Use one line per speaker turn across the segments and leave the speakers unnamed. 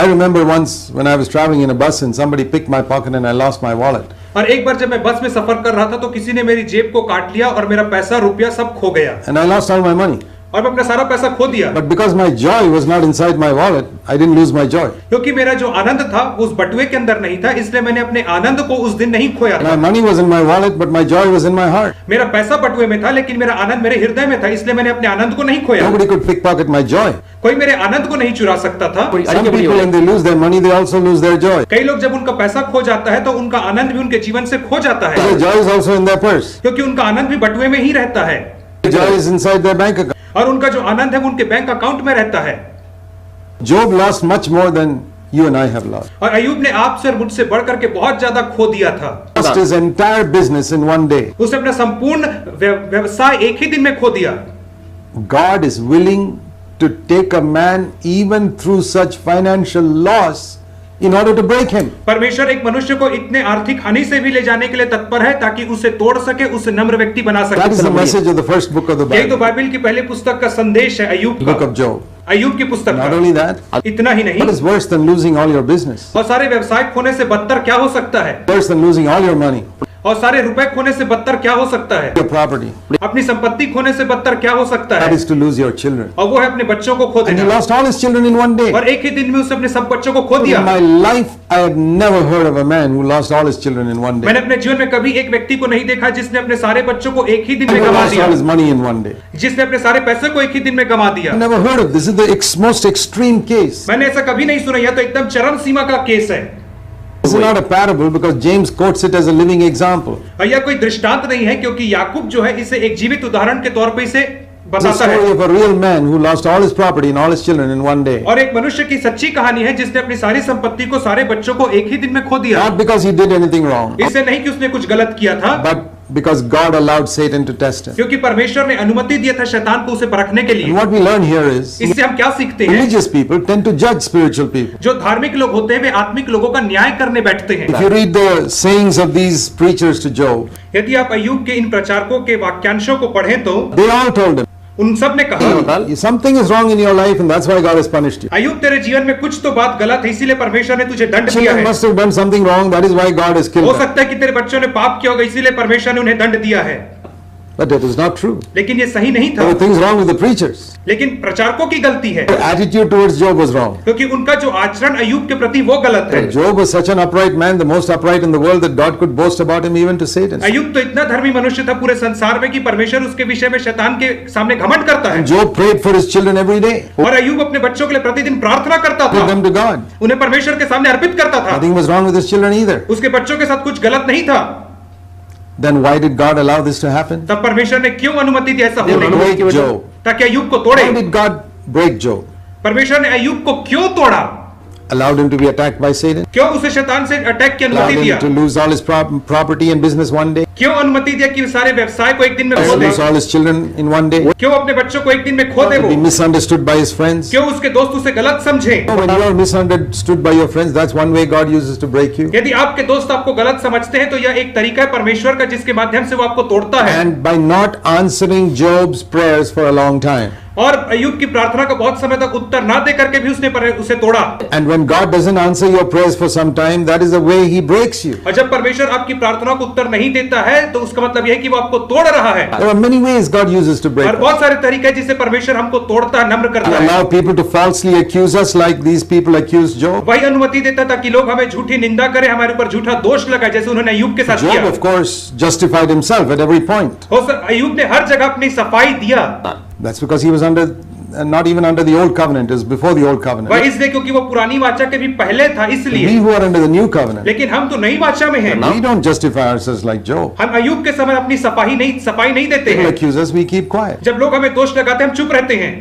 I remember once when I was traveling in a bus and somebody picked my pocket and I lost my wallet.
और एक बार जब मैं बस में सफर कर रहा था तो किसी ने मेरी जेब को काट लिया और मेरा पैसा रुपया सब खो गया
And I lost all my money.
और मैं अपना सारा पैसा खो दिया।
But because my joy was not inside my wallet, I didn't lose my joy.
क्योंकि मेरा जो आनंद था वो उस बटुए के अंदर नहीं था, इसलिए मैंने अपने आनंद को उस दिन नहीं खोया था।
My money was in my wallet, but my joy was in my heart.
मेरा पैसा बटुए में था लेकिन मेरा आनंद मेरे हृदय में था, इसलिए मैंने अपने आनंद को नहीं खोया।
Nobody could pickpocket my joy.
कोई मेरे आनंद को नहीं चुरा सकता था।
Some people when they lose their money, they also lose their joy.
कई लोग जब उनका पैसा खो जाता है तो उनका आनंद भी उनके जीवन से खो जाता है,
Their joy is also in their purse.
क्योंकि उनका आनंद भी बटुए में ही रहता है
Their joy is inside their bank account.
और उनका जो आनंद है वो उनके बैंक अकाउंट में रहता है।
Job lost much more than you and I have lost.
और अय्यूब ने आपसे और मुझसे बढ़कर के बहुत ज्यादा खो दिया था।
Lost his entire business in one day.
उसने अपना संपूर्ण व्यवसाय एक ही दिन में खो दिया।
God is willing to take a man even through such financial loss in order to break him.
परमेश्वर एक मनुष्य को इतने आर्थिक हानि से भी ले जाने के लिए तत्पर है ताकि उसे तोड़ सके, उसे नम्र व्यक्ति बना सके।
That is the message of the first book of the
यही तो
Bible.
बाइबल की पहली पुस्तक का संदेश है अय्यूब
The book
का,
of Job.
अय्यूब की पुस्तक
Not
का।
only that,
इतना ही नहीं,
what is worse than losing all your business?
और सारे व्यवसाय खोने से बदतर क्या हो सकता है,
Worse than losing all your money,
और सारे रुपए खोने से बदतर क्या हो सकता है,
your property.
अपनी संपत्ति खोने से बदतर क्या हो सकता
That
है,
is to lose your children.
और वो है अपने बच्चों को खो
And he
देना।
lost all his children in one day.
और एक ही दिन में उसने अपने सब बच्चों को खो
In
दिया।
my life, I have never heard of a man who lost all his children in one day.
मैंने अपने जीवन में कभी एक व्यक्ति को नहीं देखा जिसने अपने सारे बच्चों को एक ही दिन में
Who
गंवा
lost
दिया,
all his money in one day.
जिसने अपने सारे पैसे को एक ही दिन में गंवा दिया।
I never heard of this. This is the most extreme case.
मैंने ऐसा कभी नहीं सुना, यह तो एकदम चरम सीमा का केस है।
This is not a parable because James quotes it as a living example.
और यह कोई दृष्टांत नहीं है क्योंकि याकूब जो है इसे एक जीवित उदाहरण के तौर पे इसे
It's a
बताता
story
है।
of a real man who lost all his property and all his children in one day.
और एक मनुष्य की सच्ची कहानी है जिसने अपनी सारी संपत्ति को, सारे बच्चों को एक ही दिन में खो दिया।
Not because he did anything wrong,
इससे नहीं कि उसने कुछ गलत किया था,
but because God allowed Satan to test him.
क्योंकि परमेश्वर ने अनुमति दिया था शैतान को उसे परखने के
And
लिए।
what we learn here is
इससे हम क्या सीखते हैं?
religious people tend to judge spiritual people.
जो धार्मिक लोग होते हैं वे आत्मिक लोगों का न्याय करने बैठते हैं।
If you read the sayings of these preachers to Job,
यदि आप अय्यूब के इन प्रचारकों के वाक्यांशों को पढ़ें तो
they all told him,
उन सब ने कहा,
something is wrong in your life and that's why God has punished you.
अय्यूब तेरे जीवन में कुछ तो बात गलत है इसीलिए परमेश्वर ने तुझे दंड दिया
Children
है।
must have done something wrong, that is why God has
हो
killed them.
सकता है कि तेरे बच्चों ने पाप किया होगा इसीलिए परमेश्वर ने उन्हें दंड दिया है,
But that is not true.
लेकिन ये सही नहीं
There
था।
were things wrong with the preachers.
लेकिन प्रचारकों की गलती है
Their attitude towards Job was wrong.
क्योंकि उनका जो आचरण अय्यूब के प्रति वो गलत है।
Job was such an upright man, the most upright in the world, that God could boast about him even to Satan.
अय्यूब तो इतना धर्मी मनुष्य था पूरे संसार में कि परमेश्वर उसके विषय में शैतान के सामने घमंड करता है।
And Job prayed for his children every day,
और अय्यूब अपने बच्चों के लिए प्रतिदिन प्रार्थना करता
put
था,
them to God.
उन्हें परमेश्वर के सामने अर्पित करता था।
Nothing was wrong with his children either.
उसके बच्चों के साथ कुछ गलत नहीं था।
Then why did God allow this to happen?
तब परमेश्वर ने क्यों अनुमति दी ऐसा होने
To break
की?
Job.
ताकि अय्यूब को तोड़े।
Why did God break Job?
परमेश्वर ने अय्यूब को क्यों तोड़ा?
Allowed him to be attacked by Satan?
क्यों उसे शैतान से अटैक की
Allowed
अनुमति
him
दिया?
to lose all his property and business one day?
क्यों अनुमति दिया कि सारे व्यवसाय को एक दिन में खो दे?
Lose all his children in one day?
क्यों अपने बच्चों को एक दिन में खो दे
To
वो?
be misunderstood by his friends?
क्यों उसके दोस्त उसे गलत समझे?
When you are misunderstood by your friends, that's one way God uses to break you.
यदि आपके दोस्त आपको गलत समझते हैं तो यह एक तरीका है परमेश्वर का जिसके माध्यम से वो आपको तोड़ता है।
And by not answering Job's prayers for a long time.
और अय्यूब की प्रार्थना का बहुत समय तक उत्तर ना दे करके भी उसने उसे तोड़ा।
And when God doesn't answer your prayers for some time, that is the way He breaks you.
और जब परमेश्वर आपकी प्रार्थना को उत्तर नहीं देता है तो उसका मतलब यह है कि वो आपको तोड़ रहा है।
There are many ways God uses to break
और
us.
बहुत सारे तरीके हैं जिससे परमेश्वर हमको तोड़ता है, नम्र करता है।
Allow people to falsely accuse us like these people accused Job.
वही अनुमति देता ताकि लोग हमें झूठी निंदा करें, हमारे ऊपर झूठा दोष लगाए जैसे उन्होंने अय्यूब के साथ
Job,
किया।
of course, justified himself at every point.
अय्यूब ने हर जगह अपनी सफाई दिया।
That's because he was not even under the old covenant, it was before the old
वह
covenant.
इसलिए क्योंकि वो पुरानी वाचा के भी पहले था इसलिए।
We who are under the new covenant,
लेकिन हम तो नई वाचा में हैं।
we don't justify ourselves like Job.
हम अय्यूब के समय अपनी सफाई नहीं देते
People
हैं।
accuse us, we keep quiet.
जब लोग हमें दोष लगाते हैं हम चुप रहते हैं।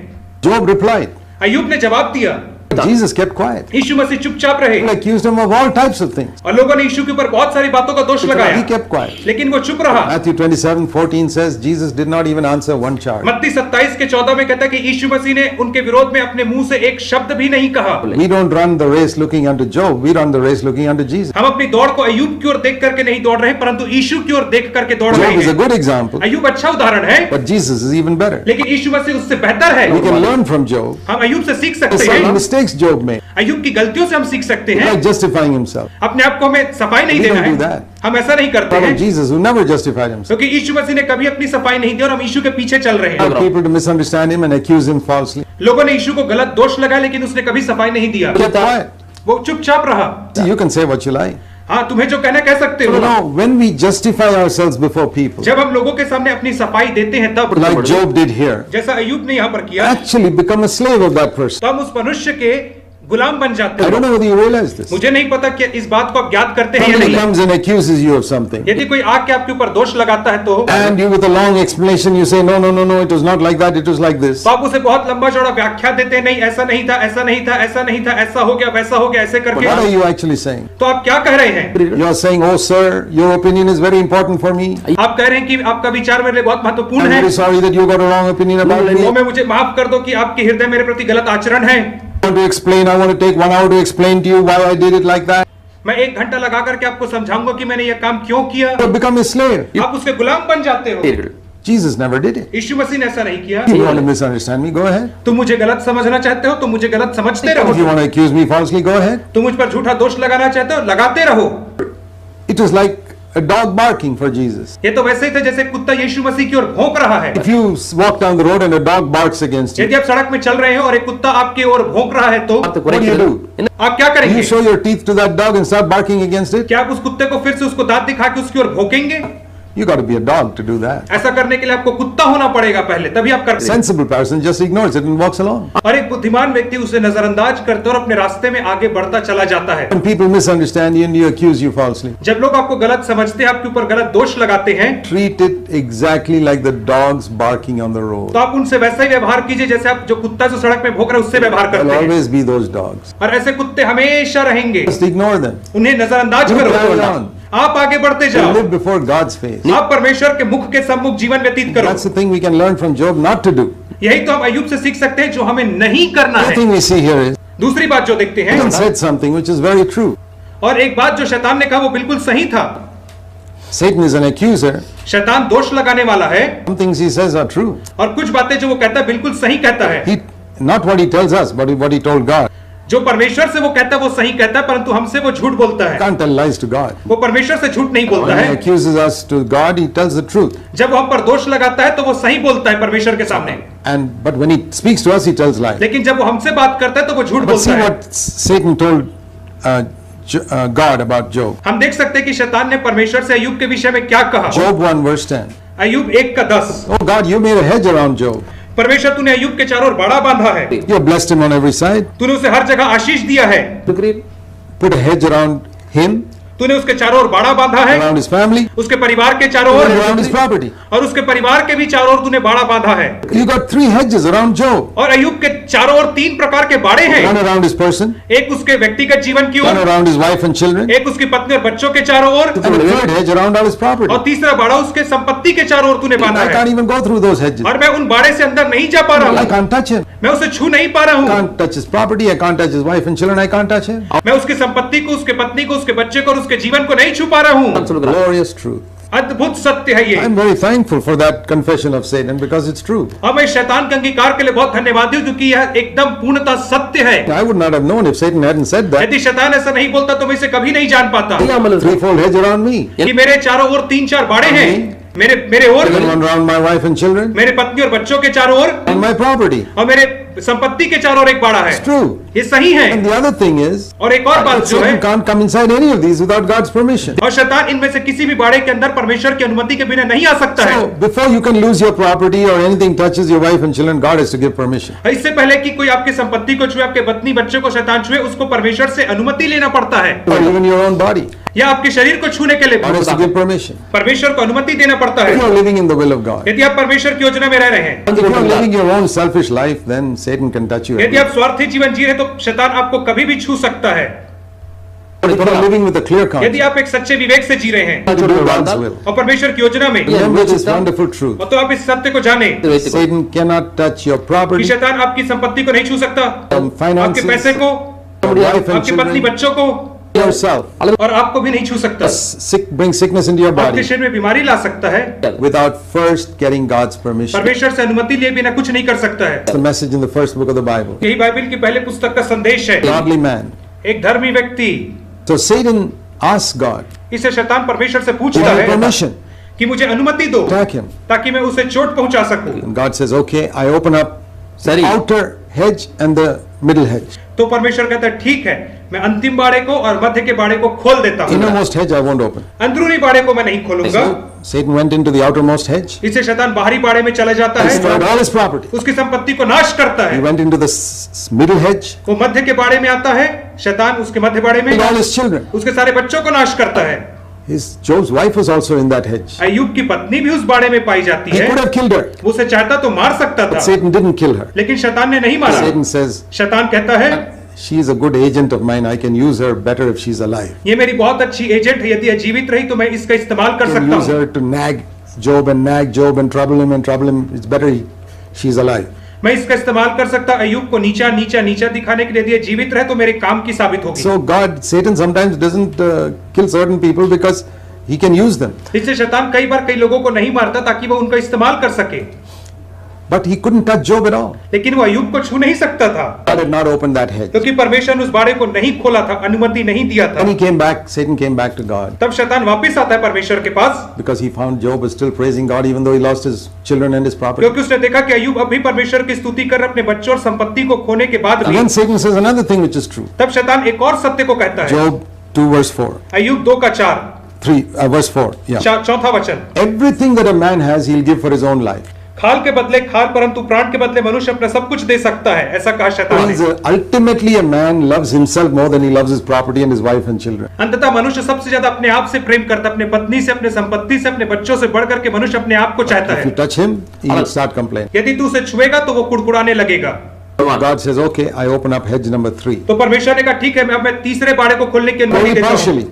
Job replied.
अय्यूब ने जवाब दिया।
Jesus kept quiet.
यीशु मसीह चुपचाप रहे
People accused him of all types of things.
और लोगों ने यीशु के ऊपर बहुत सारी बातों का दोष
He
लगाया,
kept quiet.
लेकिन वो चुप रहा।
Matthew 27:14 says Jesus did not even answer one charge.
मत्ती 27 के 14 में कहता है कि यीशु मसीह ने उनके विरोध में अपने मुंह से एक शब्द भी नहीं कहा।
We don't run the race looking unto Job, we run the race looking unto Jesus.
हम अपनी दौड़ को अय्यूब की ओर देख करके नहीं दौड़ रहे परंतु यीशु की ओर देख करके दौड़ रहे
Job is a
हैं।
good example,
अय्यूब अच्छा उदाहरण है,
but Jesus is even better.
लेकिन यीशु मसीह उससे बेहतर है।
We can learn from Job
हम अय्यूब से सीख
the
सकते
same
हैं
mistakes mistakes Job made,
अय्यूब की गलतियों से हम सीख सकते हैं।
like justifying himself.
अपने आप को हमें सफाई नहीं
We
देना
don't do
है,
that.
हम ऐसा नहीं करते
But
हैं,
Jesus, who never justified himself,
क्योंकि यीशु मसीह ने कभी अपनी सफाई नहीं दी और हम यीशु के पीछे चल रहे हैं।
allowed people to misunderstand him and accuse him falsely.
लोगों ने यीशु को गलत दोष लगाया, लेकिन उसने कभी सफाई नहीं दिया,
Kept quiet.
वो चुपचाप रहा।
See, you can say what you like.
हाँ, तुम्हें जो कहना कह सकते
You
हो।
know, when we justify ourselves before people,
जब हम लोगों के सामने अपनी सफाई देते हैं तब,
like Job did here,
जैसा अय्यूब ने यहाँ पर किया,
actually become a slave of that person.
तो हम उस मनुष्य के गुलाम बन जाते
I don't
हैं।
know whether you realize this.
मुझे नहीं पता कि इस बात को आप ज्ञात करते हैं या
Somebody
नहीं।
comes and accuses you of something,
यदि कोई आके आपके ऊपर दोष लगाता है तो
and you, with a long explanation, you say, no, no, no, no, it was not like that, it was like this.
तो आप उसे बहुत लंबा चौड़ा व्याख्या देते हैं, नहीं ऐसा नहीं था, ऐसा नहीं था, ऐसा नहीं था, ऐसा हो गया, वैसा हो गया, ऐसे
What
करके।
are you actually saying?
तो आप क्या कह रहे हैं?
You are saying, oh sir, your opinion is very important for me.
आप कह रहे हैं कि आपका विचार मेरे लिए बहुत महत्वपूर्ण
I'm
है,
very sorry that you got a wrong opinion about me.
तो मैं मुझे माफ कर दो कि आपके हृदय मेरे प्रति गलत आचरण है।
I want to explain, I want to take 1 hour to explain to you why I did it like that.
मैं 1 घंटा लगा करके आपको समझाऊंगा कि मैंने ये काम क्यों किया।
You have become a slave.
आप उसके गुलाम बन जाते हो।
Jesus never did it.
यीशु मसीह ने ऐसा नहीं किया।
If you want to misunderstand me, go ahead.
तुम मुझे गलत समझना चाहते हो तो मुझे गलत समझते
If you
रहो।
want to accuse me falsely, go ahead.
तुम मुझ पर झूठा दोष लगाना चाहते हो, लगाते रहो।
It was like a dog barking for Jesus.
ये तो वैसे ही था जैसे कुत्ता यीशु मसीह की ओर भौंक रहा है।
If you walk down the road and a dog barks against you,
यदि आप सड़क में चल रहे हैं और एक कुत्ता आपकी ओर भौंक रहा है तो
what do you do?
आप क्या
Do
करेंगे?
you show your teeth to that dog and start barking against it?
क्या आप उस कुत्ते को फिर से उसको दांत दिखा के उसकी ओर भौंकेंगे?
You got to be a dog to do that.
ऐसा करने के लिए आपको कुत्ता होना पड़ेगा पहले, तभी आप
A
करते हैं।
sensible person just ignores it and walks along.
और एक बुद्धिमान व्यक्ति उसे नजरअंदाज करते और अपने रास्ते में आगे बढ़ता चला जाता है।
When people misunderstand you and you accuse you falsely,
जब लोग आपको गलत समझते हैं, आपके ऊपर गलत दोष लगाते हैं,
treat it exactly like the dogs barking on the road.
तो आप उनसे वैसा ही व्यवहार कीजिए जैसे आप जो कुत्ता जो सड़क में भौंक रहा है उससे व्यवहार
There'll
करते हैं।
always be those dogs.
और ऐसे कुत्ते हमेशा रहेंगे,
Just ignore them.
उन्हें नजरअंदाज
You
करो।
carry on.
आप आगे बढ़ते
You
जाओ,
live before God's face.
आप परमेश्वर के मुख के सम्मुख जीवन व्यतीत करो।
That's the thing we can learn from Job not to do.
यही तो हम अय्यूब से सीख सकते हैं जो हमें नहीं करना
The
है।
thing we see here is,
दूसरी बात जो देखते हैं,
Satan said something which is very true.
और एक बात जो शैतान ने कहा वो बिल्कुल सही था।
Satan is an accuser.
शैतान दोष लगाने वाला है,
Some things he says are true.
और कुछ बातें जो वो कहता है बिल्कुल सही कहता है।
He, not what he tells us, but what he told God.
जो परमेश्वर से वो कहता है वो सही कहता है, परंतु हमसे वो झूठ बोलता है।
Can't tell lies to God.
वो परमेश्वर से झूठ नहीं बोलता
When he
है।
accuses us to God, he tells the truth.
जब वो हम पर दोष लगाता है तो वो सही बोलता है परमेश्वर के सामने,
But when he speaks to us, he tells lies.
लेकिन जब वो हमसे बात करता है तो वो झूठ
But see
बोलता है।
what Satan told God about Job.
हम देख सकते हैं कि शैतान ने परमेश्वर से अय्यूब के विषय में क्या कहा।
Job 1 verse 10.
Ayyub 1:10,
Oh God, you made a hedge around Job.
परमेश्वर तूने अय्यूब के चारों ओर बाड़ा बांधा है,
You have blessed him on every side.
तूने उसे हर जगह आशीष दिया है,
Put a hedge around him,
तूने उसके चारों ओर बाड़ा बांधा है,
around his family,
उसके परिवार के चारों ओर
and around his property.
और उसके परिवार के भी चारों ओर तूने बाड़ा बांधा है।
You got 3 hedges around Job.
और अय्यूब के चारों ओर 3 प्रकार के बाड़े
One
हैं,
around his person,
एक उसके व्यक्तिगत जीवन की
one
ore,
around his wife and children,
एक उसकी पत्नी और बच्चों के चारों ओर,
and a third hedge around all his property.
और तीसरा बाड़ा उसके संपत्ति के चारों ओर तूने बांधा
I
है।
can't even go through those hedges.
और मैं उन बाड़े से अंदर नहीं जा पा रहा
I
हूँ,
can't touch him.
मैं उसे छू नहीं पा रहा हूँ।
Can't touch his property. I can't touch his wife and children. I can't touch him.
मैं उसकी संपत्ति को, उसके पत्नी को, उसके बच्चे को और उसके जीवन को नहीं छू पा रहा हूँ।
Glorious truth.
अद्भुत सत्य है ये।
I'm very thankful for that confession of Satan because it's true.
और मैं शैतान के अंगीकार के लिए बहुत धन्यवादी हूँ क्योंकि यह एकदम पूर्णतः सत्य है।
I would not have known if Satan hadn't said that.
यदि शैतान ऐसा नहीं बोलता तो मैं इसे कभी नहीं जान पाता
3-4 hedge around me.
कि मेरे चारों ओर 3-4 बाड़े हैं, मेरे ओर,
And one around my wife and children.
मेरे पत्नी और बच्चों के चारों ओर,
And my property.
और मेरे संपत्ति के चारों ओर एक बाड़ा है।
It's true.
ये सही है।
And the other thing is,
और एक और बात जो है,
Satan can't come inside any of these without God's permission.
और शैतान इनमें से किसी भी बाड़े के अंदर परमेश्वर की अनुमति के बिना नहीं आ सकता है।
So before you can lose your property or anything touches your wife and children, God has to give permission.
इससे पहले कि कोई आपकी संपत्ति को छुए, आपके पत्नी बच्चे को शैतान छुए, उसको परमेश्वर से अनुमति लेना पड़ता है,
Or even your own body,
या आपके शरीर को छूने के लिए
God has to give permission.
परमेश्वर को अनुमति देना पड़ता
If you
है।
are living in the will of God,
यदि आप परमेश्वर की योजना में रह रहे हैं,
if you are living your own selfish life, then Satan can touch you.
यदि आप स्वार्थी जीवन जी रहे तो शैतान आपको कभी भी छू सकता है।
If you are living with a clear
यदि
conscience,
आप एक सच्चे विवेक से जी रहे हैं
to do God's will.
और परमेश्वर की योजना में,
Remember this wonderful truth.
और तो आप इस सत्य को जाने
Satan cannot touch your
कि
property,
शैतान आपकी संपत्ति को नहीं छू सकता, आपके
finances,
पैसे को,
your wife and
आपकी पत्नी
children,
बच्चों को,
yourself.
और आपको भी नहीं छू सकता,
Bring sickness into your
आपके
body
शरीर में बीमारी ला सकता है,
without first getting God's permission.
परमेश्वर से अनुमति लिए बिना कुछ नहीं कर सकता है।
The message in the first book of the Bible.
यही बाइबल की पहले पुस्तक का संदेश है।
Godly man.
एक धर्मी व्यक्ति,
So Satan asks God,
इसे शैतान परमेश्वर से
give
पूछता
me
है
permission.
कि मुझे अनुमति दो
Attack him.
ताकि मैं उसे चोट पहुंचा सकूं।
And God says, okay, I open up the
Sorry.
outer hedge and the middle hedge.
तो परमेश्वर कहता है ठीक है, मैं अंतिम बाड़े को और मध्य के बाड़े को खोल देता हूं,
Innermost hedge I won't open.
अंदरूनी बाड़े को मैं नहीं खोलूंगा।
Satan went into the outermost hedge.
इससे शैतान बाहरी बाड़े में चला जाता
Destroyed
है,
all his property.
उसकी संपत्ति को नाश करता
He
है।
went into the middle hedge.
वो मध्य के बाड़े में आता है, शैतान उसके मध्य बाड़े में
Killed all his children.
उसके सारे बच्चों को नाश करता है।
Job's wife was also in that hedge.
अय्यूब की पत्नी भी उस बाड़े में पाई जाती
He
है,
could have killed her,
वो उसे चाहता तो मार सकता था,
but Satan didn't kill her.
लेकिन शैतान ने नहीं मारा।
Satan says,
शैतान कहता है
she is a good agent of mine. I can use her better if she's alive.
ये मेरी बहुत अच्छी एजेंट है, यदि यह जीवित रही तो मैं इसका इस्तेमाल कर
I can
सकता
use
हूँ।
her to nag Job and trouble him. It's better she's alive.
मैं इसका इस्तेमाल कर सकता अय्यूब को नीचा नीचा नीचा दिखाने के लिए, यदि यह जीवित रहे तो मेरे काम की साबित होगी।
So Satan sometimes doesn't kill certain people because he can use them.
इससे शैतान कई बार कई लोगों को नहीं मारता ताकि वो उनका इस्तेमाल कर सके,
But he couldn't touch Job at all.
लेकिन वो अय्यूब को छू नहीं सकता था,
God had not opened that hedge.
क्योंकि परमेश्वर ने उस बाड़े को नहीं खोला था, अनुमति नहीं दिया था।
When Satan came back to God
तब शैतान वापस आता है परमेश्वर के पास,
because he found Job was still praising God even though he lost his children and his property.
क्योंकि उसने देखा कि अय्यूब अभी परमेश्वर की स्तुति कर अपने बच्चों और संपत्ति को खोने के बाद
And
भी।
then Satan says another thing which is true.
तब शैतान एक और सत्य को कहता है,
Job 2 verse 4.
अय्यूब 2:4,
Verse 4. Yeah.
चौथा वचन,
Everything that a man has, he'll give for his own life.
खाल के बदले खाल, परंतु प्राण के बदले मनुष्य अपना सब कुछ दे सकता है, ऐसा कहा शैतान
Means,
ने।
ultimately, a man loves himself more than he loves his property and his wife and children.
अंततः मनुष्य सबसे ज्यादा अपने आप से प्रेम करता है, अपने पत्नी से, अपने संपत्ति से, अपने बच्चों से बढ़कर के मनुष्य अपने आप को चाहता
If you
है।
touch him, he will start complaining.
यदि तू उसे छुएगा तो वो कुड़कुड़ाने लगेगा।
God says, okay, I open up hedge number 3.
तो परमेश्वर ने कहा ठीक है, अब मैं तीसरे बाड़े को खोलने की अनुमति
Only
देता हूं,
partially.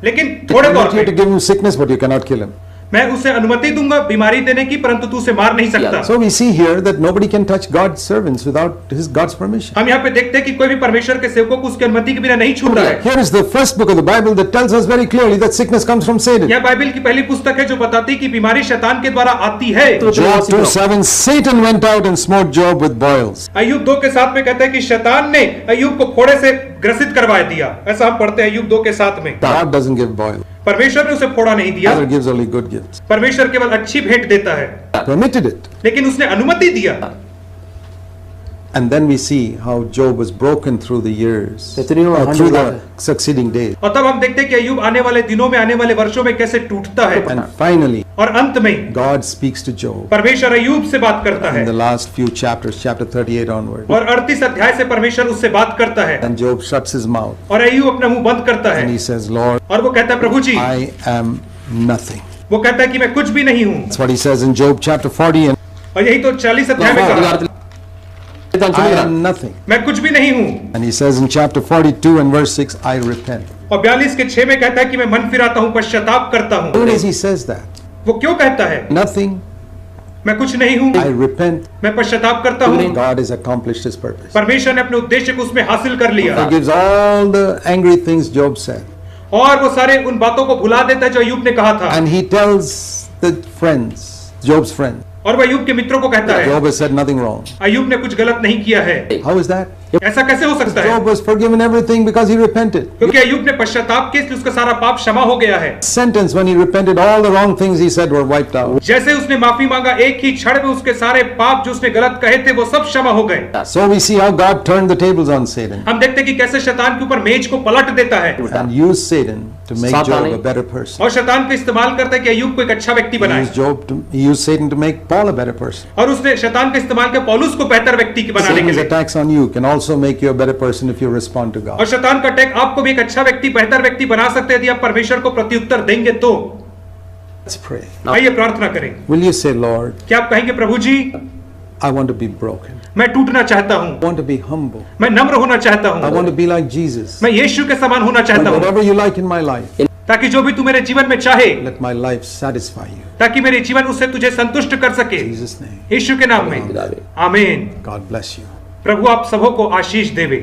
लेकिन थोड़े
I
तौर
want you to
पे।
give him sickness, but you cannot kill him.
मैं उसे अनुमति दूंगा बीमारी देने की, परंतु तू उसे मार नहीं सकता।
So we see here that nobody can touch God's servants without God's permission.
हम यहाँ पे देखते हैं कि कोई भी परमेश्वर के सेवकों को उसकी अनुमति के बिना नहीं छूता है।
Here is the first book of the Bible that tells us very clearly that sickness comes from Satan.
यह बाइबल की पहली पुस्तक है जो बताती है कि बीमारी शैतान के द्वारा आती है।
Job 2:7, Satan went out and smote Job with boils.
अय्यूब 2:7 में कहता है कि शैतान ने अय्यूब को फोड़े से ग्रसित करवा दिया, ऐसा हम पढ़ते हैं अय्यूब 2:7 में।
God doesn't give boil.
परमेश्वर ने उसे फोड़ा नहीं दिया,
Father gives only good gifts.
परमेश्वर केवल अच्छी भेंट देता है,
Permitted it.
लेकिन उसने अनुमति दिया।
And then we see how Job was broken through the years, through the succeeding days.
और तब हम देखते हैं कि अय्यूब आने वाले दिनों में, आने वाले वर्षों में कैसे टूटता है,
And finally,
और अंत में
God speaks to Job
परमेश्वर अय्यूब से बात करता
in
है,
the last few chapters, chapter 38 onward.
और 38 अध्याय से परमेश्वर उससे बात करता है,
And Job shuts his mouth
और अय्यूब अपना मुंह बंद करता है,
and he says, Lord,
और वो कहता है प्रभु जी,
I am nothing.
वो कहता है कि मैं कुछ भी नहीं हूँ।
That's what he says in Job chapter 40. And
और यही तो 40 अध्याय में कहा,
I am nothing.
मैं कुछ भी नहीं हूँ।
And he says in chapter 42 and verse 6, I repent.
और 42:6 में कहता है कि मैं मन फिराता हूँ, पश्चाताप करता
Why
हूँ।
does he says that?
वो क्यों कहता है?
Nothing.
मैं कुछ नहीं हूँ,
I repent.
मैं पश्चाताप करता हूँ।
God has accomplished his purpose.
परमेश्वर ने अपने उद्देश्य को उसमें हासिल कर लिया,
Forgives all the angry things Job said.
और वो सारे उन बातों को भुला देता है जो अय्यूब ने कहा था।
And he tells the friends, Job's friends,
और वो अय्यूब के मित्रों को कहता है,
Job has said nothing wrong.
अय्यूब ने कुछ गलत नहीं किया है।
How is that?
ऐसा कैसे हो सकता है?
Job was forgiven everything because he repented.
क्योंकि अय्यूब ने पश्चाताप किया, इसलिए उसका सारा पाप क्षमा हो गया है।
Sentence when he repented, all the wrong things he said were wiped out.
जैसे उसने माफी मांगा, एक ही क्षण में उसके सारे पाप जो उसने गलत कहे थे वो सब क्षमा हो गए।
So we see how God turned the tables on Satan
हम देखते हैं कि कैसे शैतान के ऊपर मेज को पलट देता है,
and used Satan to make Job a better person.
और शैतान का इस्तेमाल करता है कि अय्यूब को एक अच्छा व्यक्ति
He
बनाए,
used Satan to make Paul a better person.
और उसने शैतान का इस्तेमाल किया पौलुस को बेहतर व्यक्ति बनाने के
Satan's
लिए।
attacks on you can also make you a better person if you respond to
और
God.
शैतान का अटैक आपको भी एक अच्छा व्यक्ति, बेहतर व्यक्ति बना सकते हैं यदि आप परमेश्वर को प्रत्युत्तर देंगे तो।
Let's pray.
आइए प्रार्थना करें।
Will you say, Lord,
क्या आप कहेंगे प्रभु जी,
I want to be broken.
मैं टूटना चाहता हूँ,
I want to be humble.
मैं नम्र होना चाहता
I
हूँ,
want to be like Jesus.
मैं यीशु के समान होना चाहता हूँ,
Whatever you like in my life,
ताकि जो भी तू मेरे जीवन में चाहे,
let my life satisfy you.
ताकि मेरे जीवन उससे तुझे संतुष्ट कर सके,
In Jesus' name.
यीशु के नाम में, आमीन।
God bless you.
प्रभु आप सबों को आशीष देवे।